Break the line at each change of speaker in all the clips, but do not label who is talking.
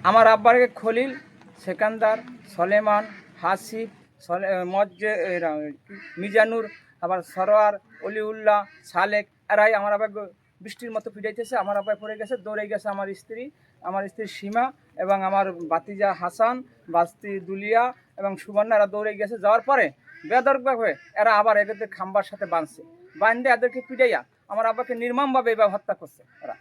আমার আব্বারকে খলিল, সেকান্দার, সলেমান, হাসিফ, মিজানুর, আবার সরোয়ার, অলিউল্লাহ, সালেক, এরাই আমার আব্বাকে বৃষ্টির মতো পিটাইতেছে। আমার আব্বাই পড়ে গেছে, দৌড়ে গেছে আমার স্ত্রী সীমা এবং আমার বাতিজা হাসান, বাস্তি দুলিয়া এবং সুবর্ণা, এরা দৌড়ে গেছে। যাওয়ার পরে বেদরকভাবে এরা আবার এদের খাম্বার সাথে বাঁধছে, বাঁধে এদেরকে পিটাইয়া আমার আব্বাকে নির্মমভাবে এবার হত্যা করছে এরা।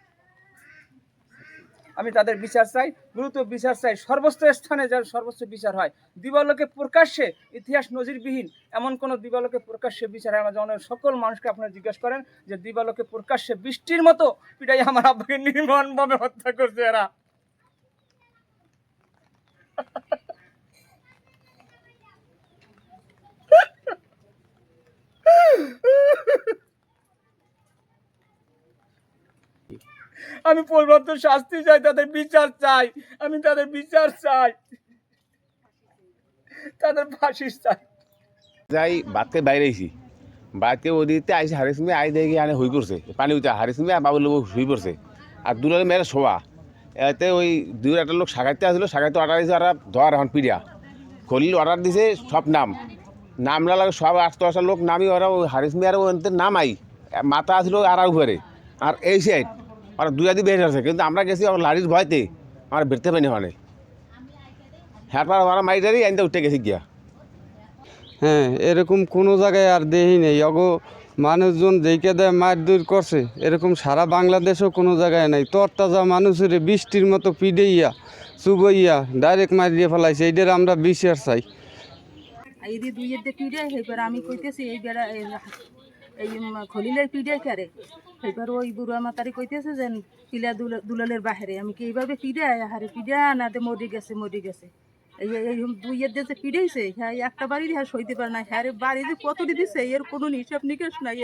আমি তাদের বিচার চাই, দ্রুত বিচার চাই, সর্বোচ্চ স্থানে যার সর্বোচ্চ বিচার হয়। দিবালোকে প্রকাশ্যে, ইতিহাস নজিরবিহীন এমন কোনো দিবালোকে প্রকাশ্যে বিচার হয় না। জনের সকল মানুষকে আপনারা জিজ্ঞাসা করেন যে দিবালোকে প্রকাশ্যে বৃষ্টির মতো পিটাই আমার আব্বাকে নির্মমভাবে হত্যা করছে এরা। আমি পরিবর্তন শাস্তি চাই, তাদের বিচার চাই, আমি তাদের বিচার চাই, তাদের ফাঁসি চাই।
যাই বাদকে বাইরে আইছি, বাদকে ওদিকে আইসি হারিসমি আই দেখি আনে হই পড়ছে পানি উঠে হারিসমি বাবুর লোক শুই পড়ছে আর দুলালে মেয়েরা শোয়া। এতে ওই দুই একটা লোক সাগাইতে আসলো, সাগাইতে অর্ডার দিয়েছে, ওরা ধর এখন পিড়িয়া খলিল অর্ডার দিছে সব নাম না লাগে সব 8-10টা লোক নামি ওরা ওই হারিসমি আর ওদের নাম আই মাথা আসলো আর উপরে আর এই সাইড ওরা দুই আদি বের আছে। কিন্তু আমরা গেছি আমার লাড়ির ভয়তে আমরা বেরতে পারিনি ওখানে। হ্যাঁ ওরা মাইটারি আইনতে উঠে গেছি গিয়া।
হ্যাঁ, এরকম কোনো জায়গায় আর দেহি নেই। মানুষজন যেইকে দেয় মারধর করছে এরকম সারা বাংলাদেশেও কোনো জায়গায় নাই। তরতাজা মানুষের বৃষ্টির মতো পিডেইয়া চুবইয়া ডাইরেক্ট মারিয়ে ফেলাইছে। এইটার আমরা বিচার চাই।
এই যে দুইয়ের যে পিড়ে সেইবার আমি কইতেছি এই বেড়া এই খলিলের পিড়ে কারে সেইবার ওই বুড়া মাতারি কইতেছে যে পিলা দুলালের বাহিরে আমি কি এইভাবে পিড়ে হারে পিড়ে না দে মরি গেছে এই এই দুইয়ের যে পিড়েছে হ্যাঁ একটা বাড়ি হ্যাঁ সইতে পারে না, হ্যাঁ বাড়ি যে কত দিছে এর কোনো হিসাব নিকাশ নাই।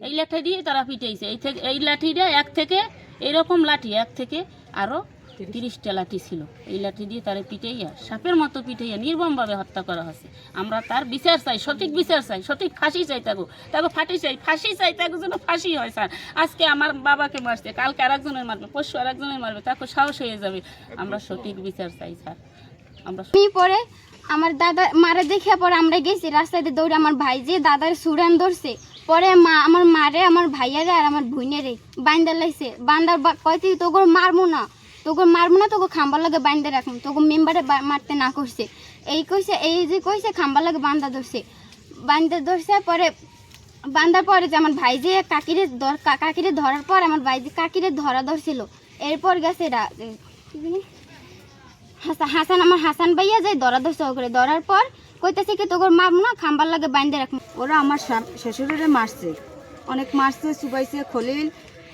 এই লাঠি দিয়ে তারা পিটাইছে। এই লাঠিটা এক থেকে এইরকম লাঠি এক থেকে আরও 30টা লাঠি ছিল। এই লাঠি দিয়ে তারা পিটাইয়া সাপের মতো পিটাইয়া নির্মমভাবে হত্যা করা হয়েছে। আমরা তার বিচার চাই, সঠিক বিচার চাই, সঠিক ফাঁসি চাই, তাকে ফাঁসি চাই, তাকে যেন ফাঁসি হয়। স্যার আজকে আমার বাবাকে মারছে, কালকে আরেকজনের মারবে, পরশু আরেকজনের মারবে, তাকে সাহস হয়ে যাবে। আমরা সঠিক বিচার চাই স্যার। আমরা
পরে আমার দাদা মারা দেখে পরে আমরা গেছি রাস্তায় দৌড়ে, আমার ভাই যে দাদার সুরান ধরছে, পরে আমার মারে আমার ভাইয়ারে আর আমার বোনেরে বাইন্দা লাইছে। বান্দার কয়তে তোগর মারবো না তোকে খাম্বার লাগে বাইন্দা রাখুন, তোকে মেম্বারে মারতে না করছে এই কইছে, এই যে কইছে খাম্বার লাগে বান্দা ধরছে পরে বান্দার পরে যে আমার ভাই যে কাকিরে ধরার পর আমার ভাই যে কাকিরে ধরছিল। এরপর গেছে হাসান, আমার হাসান ভাইয়া যাই ধরছে করে ধরার পর কইতেছে কি তোর মারবো না খাম্বার লাগে বাইন্দে রাখুন।
ওরা আমার শ্বশুরের মারছে, অনেক মারছে, চুবাইছে।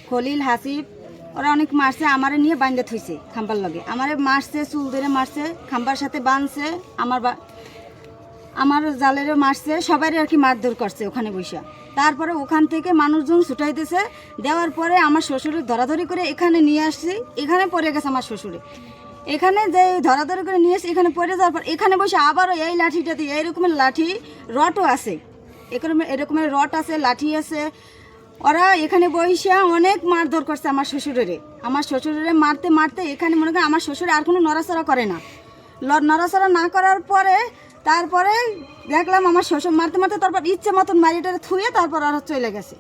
খলিল হাসিফ ওরা অনেক মারছে, আমারে নিয়ে বাইন্দে থইছে খাম্বার লাগে, আমারে মারছে, চুল ধরে মারছে, খাম্বার সাথে বাঁধছে, আমার জালেরও মারছে, সবাই আর কি মারধর করছে ওখানে বসে। তারপরে ওখান থেকে মানুষজন ছুটাইতেছে, দেওয়ার পরে আমার শ্বশুরের ধরাধরি করে এখানে নিয়ে আসছি। এখানে পড়ে গেছে আমার শ্বশুরে, এখানে যে ধরাধরি করে নিয়ে এসে এখানে পড়ে যাওয়ার পর এখানে বসে আবারও এই লাঠিটা দিয়ে এইরকমের লাঠি রটও আছে, এরকমের রট আছে, লাঠি আছে। ওরা এখানে বসে অনেক মারধর করছে আমার শ্বশুরের মারতে মারতে এখানে মনে করেন আমার শ্বশুর আর কোনো নড়াচড়া করে না। নড়াচড়া না করার পরে তারপরে দেখলাম আমার শ্বশুর মারতে মারতে তারপর ইচ্ছে মতন মারিটারে থুয়ে তারপর ওরা চলে গেছে।